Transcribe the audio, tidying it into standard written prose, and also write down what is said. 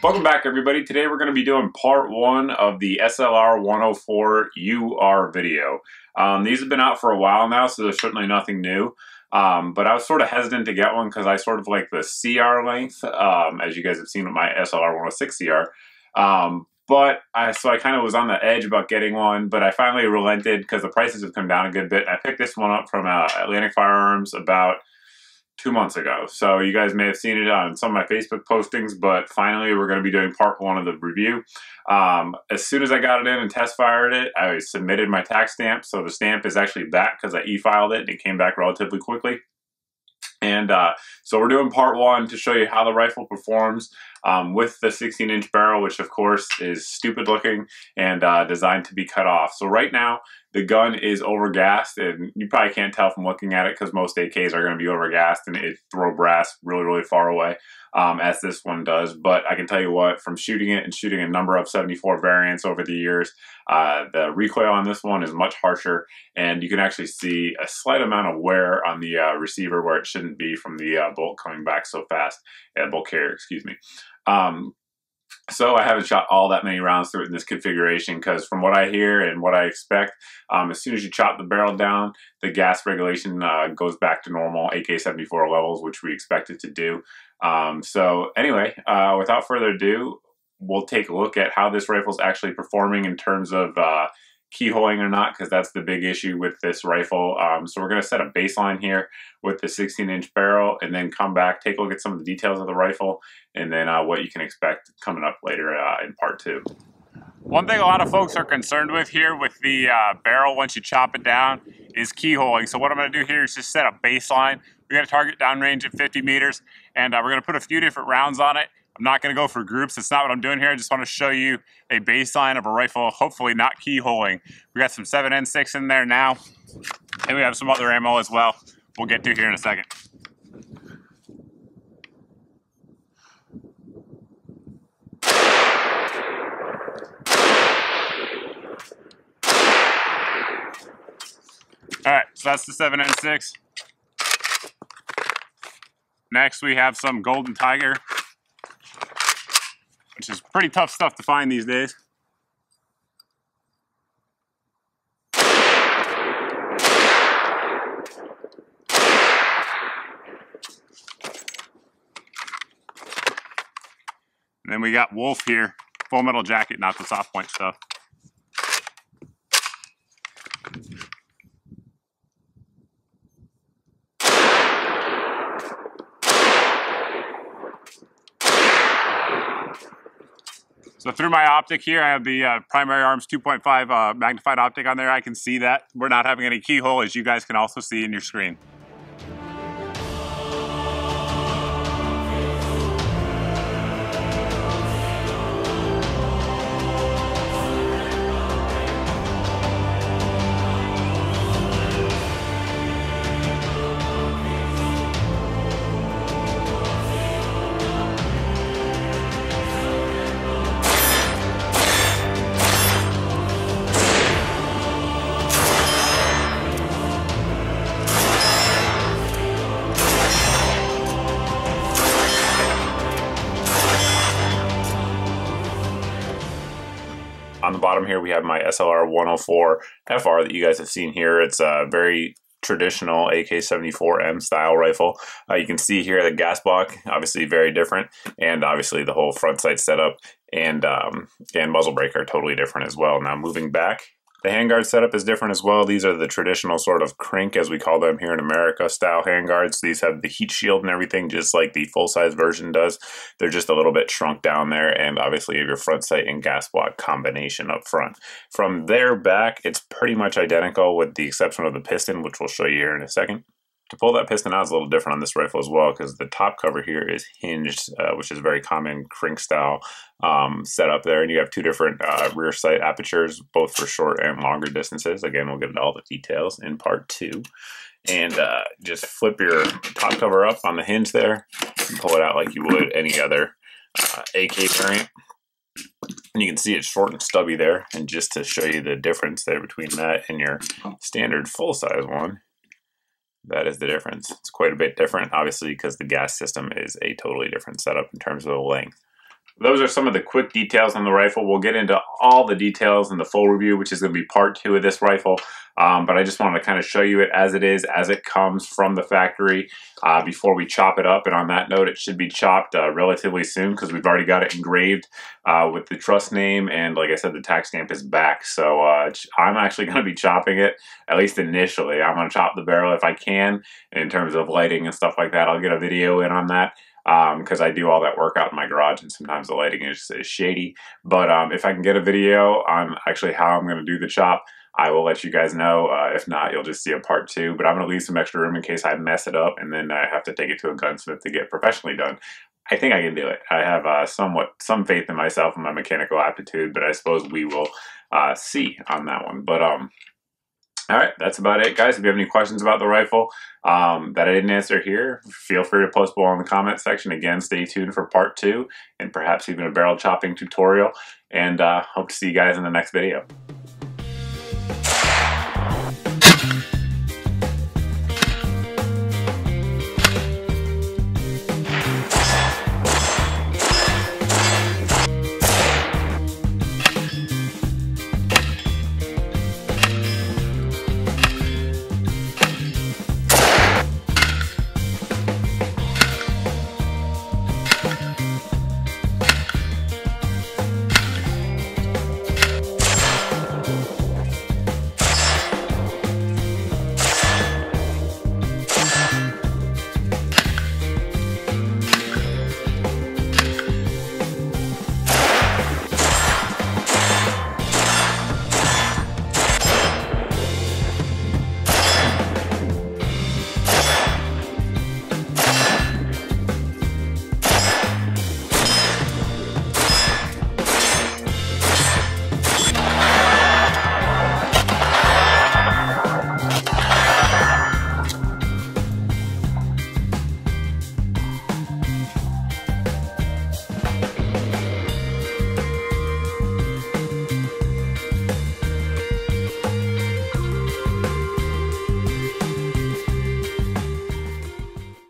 Welcome back, everybody. Today we're going to be doing part one of the SLR-104UR video. These have been out for a while now, so there's certainly nothing new. But I was sort of hesitant to get one because I sort of like the CR length, as you guys have seen with my SLR-106CR. So I kind of was on the edge about getting one, but I finally relented because the prices have come down a good bit. I picked this one up from Atlantic Firearms about 2 months ago. So you guys may have seen it on some of my Facebook postings, but finally we're going to be doing part one of the review. As soon as I got it in and test fired it, I submitted my tax stamp. So the stamp is actually back because I e-filed it and it came back relatively quickly. And so we're doing part one to show you how the rifle performs with the 16-inch barrel, which of course is stupid looking and designed to be cut off. So right now the gun is overgassed, and you probably can't tell from looking at it because most AKs are going to be overgassed and it throw brass really far away, as this one does. But I can tell you what, from shooting it and shooting a number of 74 variants over the years, the recoil on this one is much harsher, and you can actually see a slight amount of wear on the receiver where it shouldn't be from the bolt coming back so fast. Bolt carrier, excuse me. So I haven't shot all that many rounds through it in this configuration because from what I hear and what I expect, as soon as you chop the barrel down, the gas regulation goes back to normal AK-74 levels, which we expect it to do. So anyway, without further ado, we'll take a look at how this rifle is actually performing in terms of keyholing or not, because that's the big issue with this rifle. So we're going to set a baseline here with the 16-inch barrel and then come back, take a look at some of the details of the rifle, and then what you can expect coming up later in part two. One thing a lot of folks are concerned with here with the barrel once you chop it down is keyholing. So what I'm going to do here is just set a baseline. We got a target downrange at 50 meters, and we're going to put a few different rounds on it. I'm not going to go for groups. It's not what I'm doing here. I just want to show you a baseline of a rifle, hopefully not keyholing. We got some 7N6 in there now, and we have some other ammo as well we'll get to here in a second. Alright, so that's the 7N6. Next we have some Golden Tiger, which is pretty tough stuff to find these days. And then we got Wolf here, Full Metal Jacket, not the soft point stuff. So through my optic here, I have the Primary Arms 2.5 magnified optic on there. I can see that we're not having any keyhole, as you guys can also see in your screen. On the bottom here, we have my SLR-104UR that you guys have seen here. It's a very traditional AK-74M style rifle. You can see here the gas block, obviously very different, and obviously the whole front sight setup and muzzle brake are totally different as well. Now moving back, the handguard setup is different as well. These are the traditional sort of crink, as we call them here in America, style handguards. These have the heat shield and everything, just like the full-size version does. They're just a little bit shrunk down there, and obviously your front sight and gas block combination up front. From there back, it's pretty much identical with the exception of the piston, which we'll show you here in a second. To pull that piston out is a little different on this rifle as well, because the top cover here is hinged, which is very common crink style setup there. And you have two different rear sight apertures, both for short and longer distances. Again, we'll get into all the details in part two. And just flip your top cover up on the hinge there and pull it out like you would any other AK variant. And you can see it's short and stubby there. And just to show you the difference there between that and your standard full-size one, that is the difference. It's quite a bit different, obviously, because the gas system is a totally different setup in terms of the length. those are some of the quick details on the rifle. We'll get into all the details in the full review, which is going to be part 2 of this rifle. But I just wanted to kind of show you it as it is, as it comes from the factory before we chop it up. And on that note, it should be chopped relatively soon because we've already got it engraved with the trust name. And like I said, the tax stamp is back. So I'm actually going to be chopping it, at least initially. I'm going to chop the barrel if I can. In terms of lighting and stuff like that, I'll get a video in on that. Because I do all that work out in my garage and sometimes the lighting is shady. But if I can get a video on actually how I'm going to do the chop, I will let you guys know. If not, you'll just see a part 2. But I'm going to leave some extra room in case I mess it up and then I have to take it to a gunsmith to get professionally done. I think I can do it. I have some faith in myself and my mechanical aptitude, but I suppose we will see on that one. But all right, that's about it, guys. If you have any questions about the rifle that I didn't answer here, feel free to post below in the comment section. Again, stay tuned for part 2 and perhaps even a barrel chopping tutorial. And hope to see you guys in the next video.